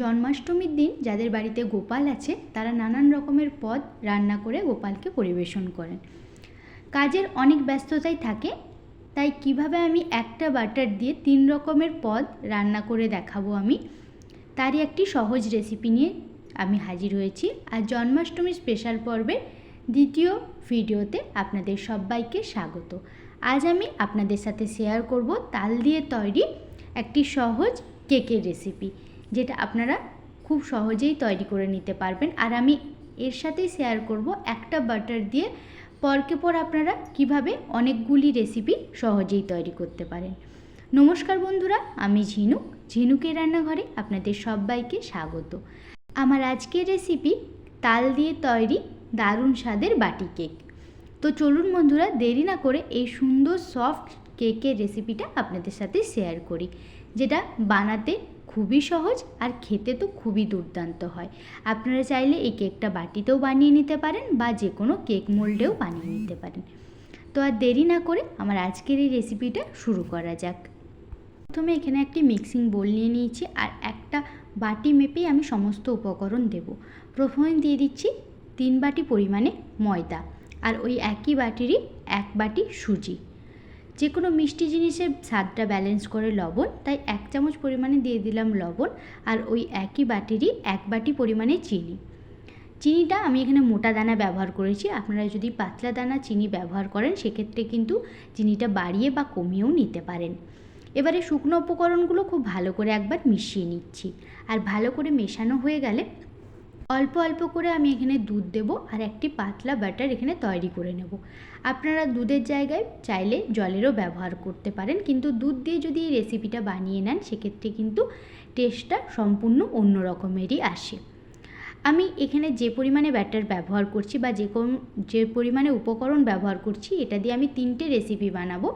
জন্মাষ্টমীর দিন যাদের বাড়িতে গোপাল আছে তারা নানান রকমের পদ রান্না করে গোপালকে পরিবেশন করেন। কাজের অনেক ব্যস্ততাই থাকে, তাই কিভাবে আমি একটা বাটার দিয়ে 3 রকমের পদ রান্না করে দেখাবো আমি, তারই একটি সহজ রেসিপি নিয়ে আমি হাজির হয়েছি। আর জন্মাষ্টমীর স্পেশাল পর্বের দ্বিতীয় ভিডিওতে আপনাদের সবাইকে স্বাগত। আজ আমি আপনাদের সাথে শেয়ার করব তাল দিয়ে তৈরি একটি সহজ কেকের রেসিপি, যেটা আপনারা খুব সহজেই তৈরি করে নিতে পারবেন। আর আমি এর সাথেই শেয়ার করব একটা বাটার দিয়ে পরকে পর আপনারা কিভাবে অনেকগুলি রেসিপি সহজেই তৈরি করতে পারেন। নমস্কার বন্ধুরা, আমি ঝিনুকের রান্নাঘরে আপনাদের সবাইকে স্বাগত। আমার আজকের রেসিপি তাল দিয়ে তৈরি দারুণ স্বাদের বাটি কেক। তো চলুন বন্ধুরা, দেরি না করে এই সুন্দর সফট কেকের রেসিপিটা আপনাদের সাথে শেয়ার করি, যেটা বানাতে খুবই সহজ আর খেতে তো খুবই দুর্দান্ত হয়। আপনারা চাইলে এই কেকটা বাটিতেও বানিয়ে নিতে পারেন বা যে কোনো কেক মোল্ডেও বানিয়ে নিতে পারেন। তো আর দেরি না করে আমার আজকের এই রেসিপিটা শুরু করা যাক। প্রথমে এখানে একটি মিক্সিং বোল নিয়ে নিয়েছি আর একটা বাটি মেপেই আমি সমস্ত উপকরণ দেব। প্রথমে দিয়ে দিচ্ছি 3 বাটি পরিমাণে ময়দা আর ওই একই বাটিরই 1 বাটি সুজি। যে কোনো মিষ্টি জিনিসের স্বাদটা ব্যালেন্স করে লবণ, তাই 1 চামচ পরিমাণে দিয়ে দিলাম লবণ আর ওই একই বাটিরই 1 বাটি পরিমাণে চিনি। চিনিটা আমি এখানে মোটা দানা ব্যবহার করেছি, আপনারা যদি পাতলা দানা চিনি ব্যবহার করেন সেক্ষেত্রে কিন্তু চিনিটা বাড়িয়ে বা কমিয়েও নিতে পারেন। এবারে শুকনো উপকরণগুলো খুব ভালো করে একবার মিশিয়ে নিচ্ছি। আর ভালো করে মেশানো হয়ে গেলে অল্প অল্প করে আমি এখানে দুধ দেব আর একটি পাতলা ব্যাটার এখানে তৈরি করে নেব। আপনারা দুধের জায়গায় চাইলে জলেরও ব্যবহার করতে পারেন, কিন্তু দুধ দিয়ে যদি এই রেসিপিটা বানিয়ে নেন সেক্ষেত্রে কিন্তু টেস্টটা সম্পূর্ণ অন্য রকমেরই আসে। আমি এখানে যে পরিমাণে ব্যাটার ব্যবহার করছি বা যে পরিমাণে উপকরণ ব্যবহার করছি, এটা দিয়ে আমি 3টে রেসিপি বানাবো।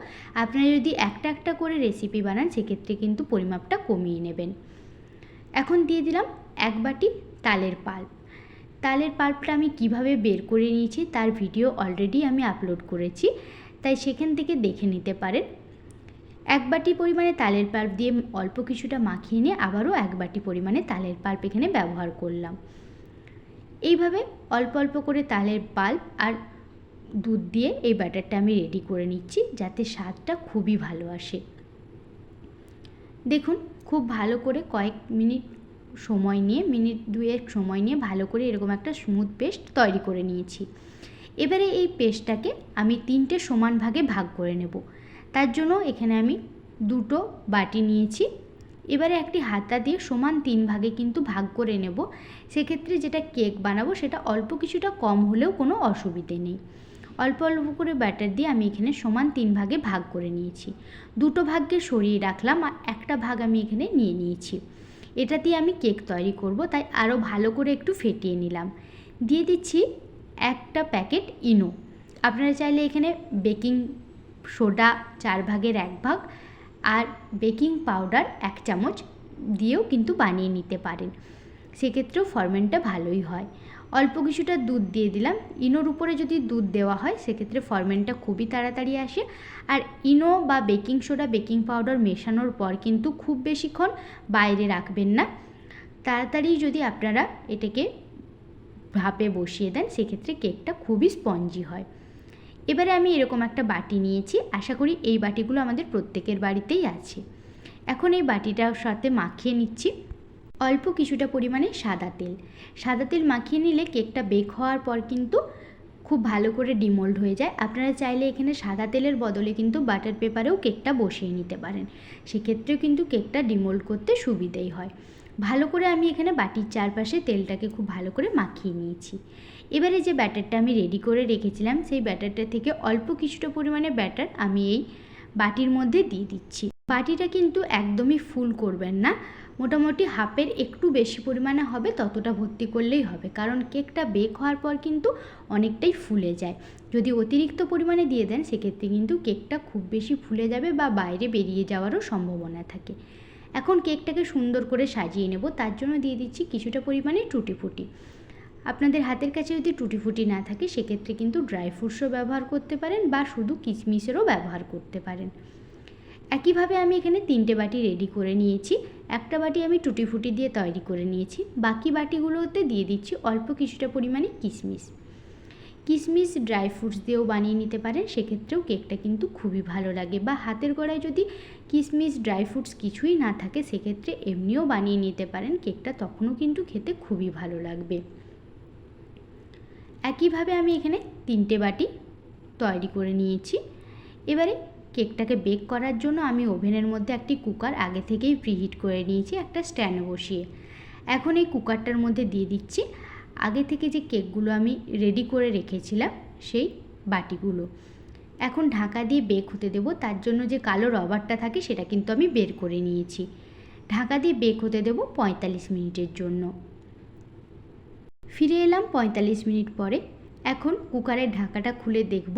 আপনারা যদি একটা একটা করে রেসিপি বানান সেক্ষেত্রে কিন্তু পরিমাপটা কমিয়ে নেবেন। এখন দিয়ে দিলাম 1 বাটি তালের পাল্প। তালের পাল্পটা আমি কিভাবে বের করে নিয়েছি তার ভিডিও অলরেডি আমি আপলোড করেছি, তাই সেখান থেকে দেখে নিতে পারেন। 1 বাটি পরিমাণে তালের পাল্প দিয়ে অল্প কিছুটা মাখিয়ে নিয়ে আবারও 1 বাটি পরিমাণে তালের পাল্প এখানে ব্যবহার করলাম। এইভাবে অল্প অল্প করে তালের পাল্প আর দুধ দিয়ে এই ব্যাটারটা আমি রেডি করে নিচ্ছি, যাতে স্বাদটা খুবই ভালো আসে। দেখুন, খুব ভালো করে কয়েক মিনিট সময় নিয়ে মিনিট 2 সময় নিয়ে ভালো করে এরকম একটা স্মুথ পেস্ট তৈরি করে নিয়েছি। এবারে এই পেস্টটাকে আমি 3টে সমান ভাগে ভাগ করে নেব। তার জন্য এখানে আমি 2টো বাটি নিয়েছি। এবারে একটি হাতা দিয়ে সমান 3 ভাগে কিন্তু ভাগ করে নেব। সেক্ষেত্রে যেটা কেক বানাবো সেটা অল্প কিছুটা কম হলেও কোনো অসুবিধে নেই। অল্প অল্প করে ব্যাটার দিয়ে আমি এখানে সমান 3 ভাগে ভাগ করে নিয়েছি। 2টো ভাগকে সরিয়ে রাখলাম আর একটা ভাগ আমি এখানে নিয়ে নিয়েছি। এটা দিয়ে আমি কেক তৈরি করব, তাই আরও ভালো করে একটু ফেটিয়ে নিলাম। দিয়ে দিচ্ছি 1টা প্যাকেট ইনো। আপনারা চাইলে এখানে বেকিং সোডা 4 ভাগের 1 ভাগ আর বেকিং পাউডার 1 চামচ দিয়েও কিন্তু বানিয়ে নিতে পারেন, সেক্ষেত্রেও ফরমেন্টটা ভালোই হয়। অল্প কিছুটা দুধ দিয়ে দিলাম। ইনোর উপরে যদি দুধ দেওয়া হয় সেক্ষেত্রে ফরমেন্টটা খুবই তাড়াতাড়ি আসে। আর ইনো বা বেকিং সোডা বেকিং পাউডার মেশানোর পর কিন্তু খুব বেশিক্ষণ বাইরে রাখবেন না। তাড়াতাড়ি যদি আপনারা এটাকে ভাপে বসিয়ে দেন সেক্ষেত্রে কেকটা খুবই স্পঞ্জি হয়। এবারে আমি এরকম একটা বাটি নিয়েছি, আশা করি এই বাটিগুলো আমাদের প্রত্যেকের বাড়িতেই আছে। এখন এই বাটিটার সাথে মাখিয়ে নিচ্ছি অল্প কিছুটা পরিমাণে সাদা তেল মাখিয়ে নিলে কেকটা বেক হওয়ার পর কিন্তু খুব ভালো করে ডিমোল্ড হয়ে যায়। আপনারা চাইলে এখানে সাদা তেলের বদলে কিন্তু বাটার পেপারেও কেকটা বসিয়ে নিতে পারেন, সেক্ষেত্রেও কিন্তু কেকটা ডিমোল্ড করতে সুবিধেই হয়। ভালো করে আমি এখানে বাটির চারপাশে তেলটাকে খুব ভালো করে মাখিয়ে নিয়েছি। এবারে যে ব্যাটারটা আমি রেডি করে রেখেছিলাম সেই ব্যাটারটা থেকে অল্প কিছুটা পরিমাণে ব্যাটার আমি এই বাটির মধ্যে দিয়ে দিচ্ছি। বাটিটা কিন্তু একদমই ফুল করবেন না, মোটামুটি হাফের একটু বেশি পরিমাণে হবে ততটা ভর্তি করলেই হবে, কারণ কেকটা বেক হওয়ার পর কিন্তু অনেকটাই ফুলে যায়। যদি অতিরিক্ত পরিমাণে দিয়ে দেন সেক্ষেত্রে কিন্তু কেকটা খুব বেশি ফুলে যাবে বা বাইরে বেরিয়ে যাওয়ারও সম্ভাবনা থাকে। এখন কেকটাকে সুন্দর করে সাজিয়ে নেব, তার জন্য দিয়ে দিচ্ছি কিছুটা পরিমাণে টুটি ফুটি। আপনাদের হাতের কাছে যদি টুটি ফুটি না থাকে সেক্ষেত্রে কিন্তু ড্রাই ফ্রুটসও ব্যবহার করতে পারেন বা শুধু কিশমিশেরও ব্যবহার করতে পারেন। একইভাবে আমি এখানে 3টে বাটি রেডি করে নিয়েছি। একটা বাটি আমি টুটি ফুটি দিয়ে তৈরি করে নিয়েছি, বাকি বাটিগুলোতে দিয়ে দিচ্ছি অল্প কিছুটা পরিমাণে কিশমিশ। কিশমিশ ড্রাই ফ্রুটস দিয়েও বানিয়ে নিতে পারেন, সেক্ষেত্রেও কেকটা কিন্তু খুবই ভালো লাগে। বা হাতের গড়ায় যদি কিশমিশ ড্রাই ফ্রুটস কিছুই না থাকে, সেক্ষেত্রে এমনিও বানিয়ে নিতে পারেন কেকটা, তখনও কিন্তু খেতে খুবই ভালো লাগবে। একইভাবে আমি এখানে 3টে বাটি তৈরি করে নিয়েছি। এবারে কেকটাকে বেক করার জন্য আমি ওভেনের মধ্যে একটি কুকার আগে থেকেই প্রিহিট করে নিয়েছি একটা স্ট্যান্ড বসিয়ে। এখন এই কুকারটার মধ্যে দিয়ে দিচ্ছি আগে থেকে যে কেকগুলো আমি রেডি করে রেখেছিলাম সেই বাটিগুলো। এখন ঢাকা দিয়ে বেক হতে দেবো। তার জন্য যে কালো রবারটা থাকে সেটা কিন্তু আমি বের করে নিয়েছি। ঢাকা দিয়ে বেক হতে দেবো 45 মিনিটের জন্য। ফিরে এলাম 45 মিনিট পরে। এখন কুকারের ঢাকাটা খুলে দেখব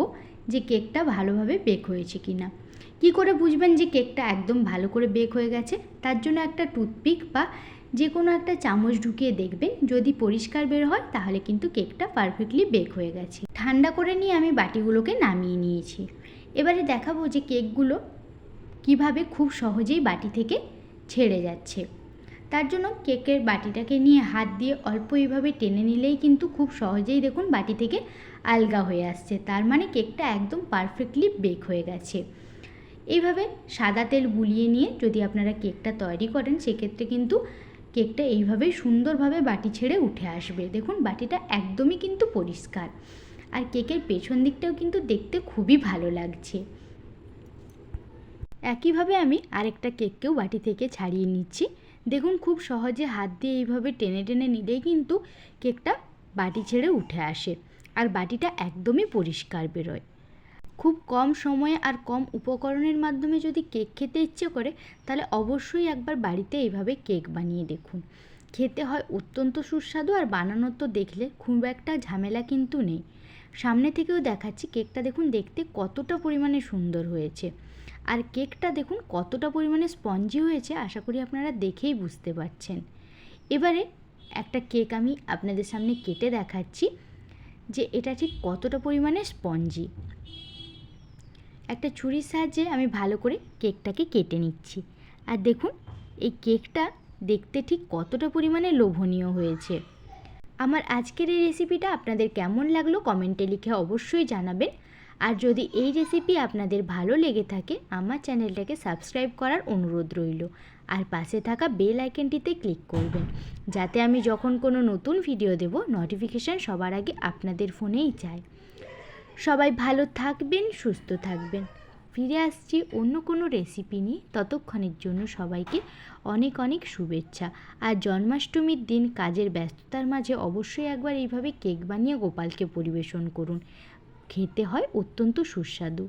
যে কেকটা ভালোভাবে বেক হয়েছে কিনা। কি করে বুঝবেন যে কেকটা একদম ভালো করে বেক হয়ে গেছে? তার জন্য একটা টুথপিক বা যে কোনো একটা চামচ ঢুকিয়ে দেখবেন, যদি পরিষ্কার বের হয় তাহলে কিন্তু কেকটা পারফেক্টলি বেক হয়ে গেছে। ঠান্ডা করে নিয়ে আমি বাটিগুলোকে নামিয়ে নিয়েছি। এবারে দেখাবো যে কেকগুলো কিভাবে খুব সহজেই বাটি থেকে ছেড়ে যাচ্ছে। তার জন্য কেকের বাটিটাকে নিয়ে হাত দিয়ে অল্প এইভাবে টেনে নিলেই কিন্তু খুব সহজেই দেখুন বাটি থেকে আলগা হয়ে আসছে। তার মানে কেকটা একদম পারফেক্টলি বেক হয়ে গেছে। এইভাবে সাদা তেল বুলিয়ে নিয়ে যদি আপনারা কেকটা তৈরি করেন, সেক্ষেত্রে কিন্তু কেকটা এইভাবেই সুন্দরভাবে বাটি ছেড়ে উঠে আসবে। দেখুন বাটিটা একদমই কিন্তু পরিষ্কার, আর কেকের পেছন দিকটাও কিন্তু দেখতে খুবই ভালো লাগছে। একইভাবে আমি আরেকটা কেককেও বাটি থেকে ছাড়িয়ে নিচ্ছি। দেখুন খুব সহজে হাত দিয়ে এইভাবে টেনে টেনে নিলেই কিন্তু কেকটা বাটি ছেড়ে উঠে আসে, আর বাটিটা একদমই পরিষ্কার বেরোয়। খুব কম সময়ে আর কম উপকরণের মাধ্যমে যদি কেক খেতে ইচ্ছে করে, তাহলে অবশ্যই একবার বাড়িতে এইভাবে কেক বানিয়ে দেখুন। খেতে হয় অত্যন্ত সুস্বাদু, আর বানানো তো দেখলে খুব একটা ঝামেলা কিন্তু নেই। সামনে থেকেও দেখাচ্ছি কেকটা দেখুন দেখতে কতটা পরিমাণে সুন্দর হয়েছে, আর কেকটা দেখুন কতটা পরিমাণে স্পঞ্জি হয়েছে, আশা করি আপনারা দেখেই বুঝতে পারছেন। এবারে একটা কেক আমি আপনাদের সামনে কেটে দেখাচ্ছি যে এটা ঠিক কতটা পরিমাণে স্পঞ্জি। একটা ছুরির সাহায্যে আমি ভালো করে কেকটাকে কেটে নিচ্ছি, আর দেখুন এই কেকটা দেখতে ঠিক কতটা পরিমাণে লোভনীয় হয়েছে। আমার আজকের এই রেসিপিটা আপনাদের কেমন লাগলো কমেন্টে লিখে অবশ্যই জানাবেন। আর যদি এই রেসিপি আপনাদের ভালো লেগে থাকে, আমার চ্যানেলটাকে সাবস্ক্রাইব করার অনুরোধ রইল, আর পাশে থাকা বেল আইকনটিতে ক্লিক করবেন, যাতে আমি যখন কোনো নতুন ভিডিও দেব নোটিফিকেশান সবার আগে আপনাদের ফোনেই যায়। সবাই ভালো থাকবেন, সুস্থ থাকবেন। ফিরে আসছি অন্য কোনো রেসিপি নিয়ে, ততক্ষণের জন্য সবাইকে অনেক অনেক শুভেচ্ছা। আর জন্মাষ্টমীর দিন কাজের ব্যস্ততার মাঝে অবশ্যই একবার এইভাবে কেক বানিয়ে গোপালকে পরিবেশন করুন, খেতে হয় অত্যন্ত সুস্বাদু।